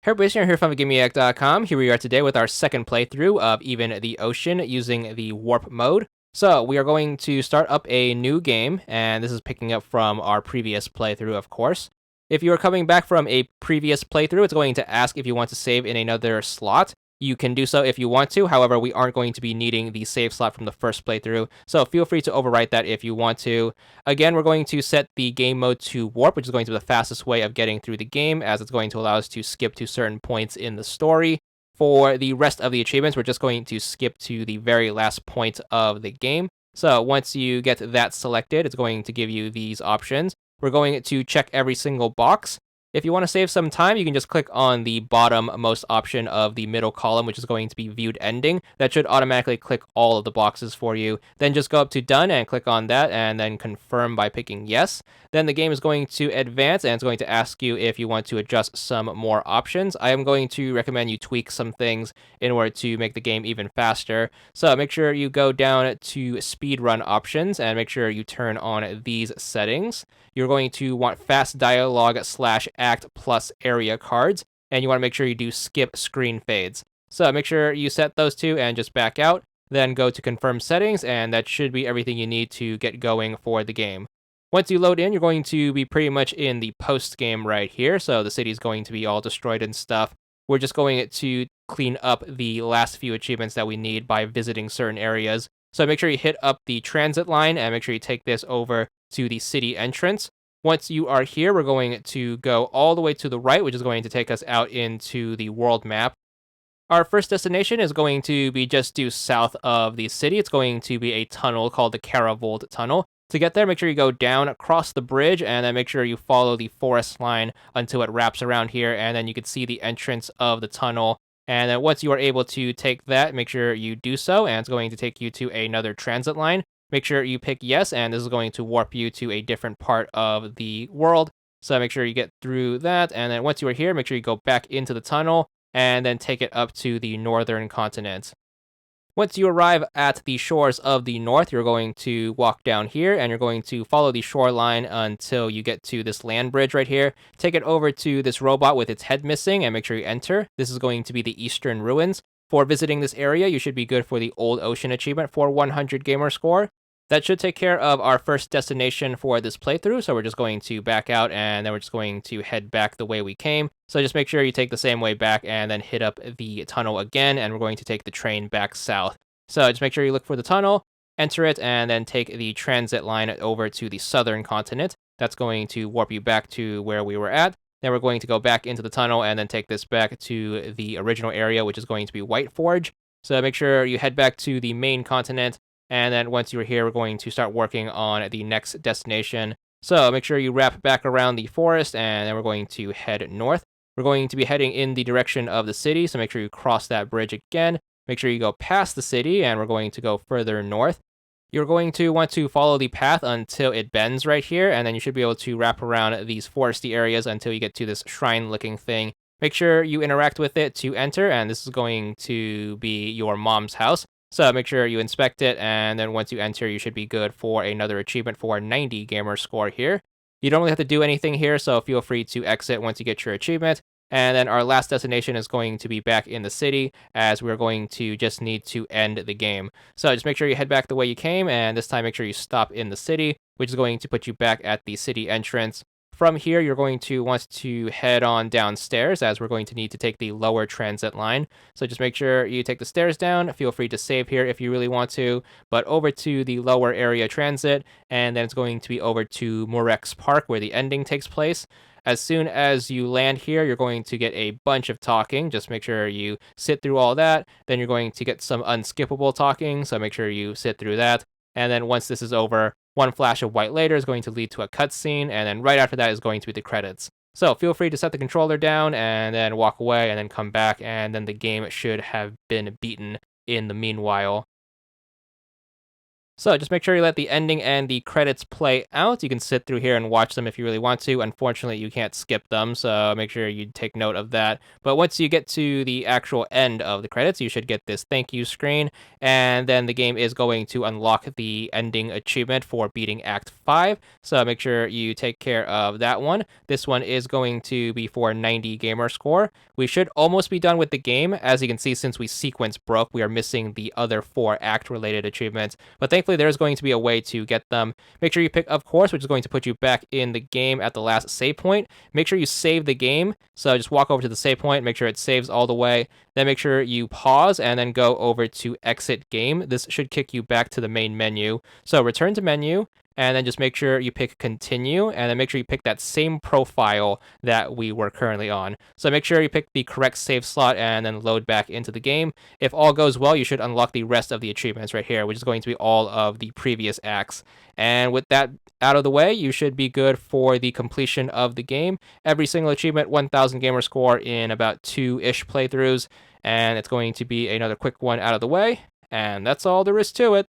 Hey everybody, here from VidGamiac.com. Here we are today with our second playthrough of Even the Ocean using the warp mode. So we are going to start up a new game, and this is picking up from our previous playthrough, of course. If you are coming back from a previous playthrough, it's going to ask if you want to save in another slot. You can do so if you want to. However, we aren't going to be needing the save slot from the first playthrough, so feel free to overwrite that if you want to. Again, we're going to set the game mode to warp, which is going to be the fastest way of getting through the game, as it's going to allow us to skip to certain points in the story. For the rest of the achievements, we're just going to skip to the very last point of the game. So once you get that selected, it's going to give you these options. We're going to check every single box. If you want to save some time, you can just click on the bottom-most option of the middle column, which is going to be viewed ending. That should automatically click all of the boxes for you. Then just go up to done and click on that, and then confirm by picking yes. Then the game is going to advance, and it's going to ask you if you want to adjust some more options. I am going to recommend you tweak some things in order to make the game even faster. So make sure you go down to speedrun options and make sure you turn on these settings. You're going to want fast dialogue / act plus area cards, and you want to make sure you do skip screen fades. So make sure you set those two and just back out, then go to confirm settings, and that should be everything you need to get going for the game. Once you load in, you're going to be pretty much in the post game right here, so the city's going to be all destroyed and stuff. We're just going to clean up the last few achievements that we need by visiting certain areas. So make sure you hit up the transit line and make sure you take this over to the city entrance. Once you are here, we're going to go all the way to the right, which is going to take us out into the world map. Our first destination is going to be just due south of the city. It's going to be a tunnel called the Caravold Tunnel. To get there, make sure you go down across the bridge, and then make sure you follow the forest line until it wraps around here, and then you can see the entrance of the tunnel. And then once you are able to take that, make sure you do so, and it's going to take you to another transit line. Make sure you pick yes, and this is going to warp you to a different part of the world. So make sure you get through that, and then once you are here, make sure you go back into the tunnel, and then take it up to the northern continent. Once you arrive at the shores of the north, you're going to walk down here, and you're going to follow the shoreline until you get to this land bridge right here. Take it over to this robot with its head missing, and make sure you enter. This is going to be the Eastern Ruins. For visiting this area, you should be good for the Old Ocean achievement for 100 gamer score. That should take care of our first destination for this playthrough, so we're just going to back out, and then we're just going to head back the way we came. So just make sure you take the same way back, and then hit up the tunnel again, and we're going to take the train back south. So just make sure you look for the tunnel, enter it, and then take the transit line over to the southern continent. That's going to warp you back to where we were at. Then we're going to go back into the tunnel, and then take this back to the original area, which is going to be White Forge. So make sure you head back to the main continent, and then once you're here, we're going to start working on the next destination. So make sure you wrap back around the forest, and then we're going to head north. We're going to be heading in the direction of the city, so make sure you cross that bridge again. Make sure you go past the city, and we're going to go further north. You're going to want to follow the path until it bends right here, and then you should be able to wrap around these foresty areas until you get to this shrine-looking thing. Make sure you interact with it to enter, and this is going to be your mom's house. So make sure you inspect it, and then once you enter, you should be good for another achievement for 90 gamer score here. You don't really have to do anything here, so feel free to exit once you get your achievement. And then our last destination is going to be back in the city, as we're going to just need to end the game. So just make sure you head back the way you came, and this time make sure you stop in the city, which is going to put you back at the city entrance. From here, you're going to want to head on downstairs, as we're going to need to take the lower transit line. So just make sure you take the stairs down. Feel free to save here if you really want to, but over to the lower area transit, and then it's going to be over to Murex Park, where the ending takes place. As soon as you land here, you're going to get a bunch of talking. Just make sure you sit through all that. Then you're going to get some unskippable talking, so make sure you sit through that. And then once this is over, one flash of white later is going to lead to a cutscene, and then right after that is going to be the credits. So feel free to set the controller down, and then walk away, and then come back, and then the game should have been beaten in the meanwhile. So just make sure you let the ending and the credits play out. You can sit through here and watch them if you really want to. Unfortunately, you can't skip them, so make sure you take note of that. But once you get to the actual end of the credits, you should get this thank you screen, and then the game is going to unlock the ending achievement for beating Act 5. So make sure you take care of that one. This one is going to be for 90 gamer score. We should almost be done with the game. As you can see, since we sequence broke, we are missing the other 4 act-related achievements. But thankfully, there's going to be a way to get them. Make sure you pick Of Course, which is going to put you back in the game at the last save point. Make sure you save the game. So just walk over to the save point, make sure it saves all the way. Then make sure you pause and then go over to Exit Game. This should kick you back to the main menu. So return to menu, and then just make sure you pick continue, and then make sure you pick that same profile that we were currently on. So make sure you pick the correct save slot and then load back into the game. If all goes well, you should unlock the rest of the achievements right here, which is going to be all of the previous acts. And with that out of the way, you should be good for the completion of the game. Every single achievement, 1000 gamer score in about 2-ish playthroughs, and it's going to be another quick one out of the way. And that's all there is to it.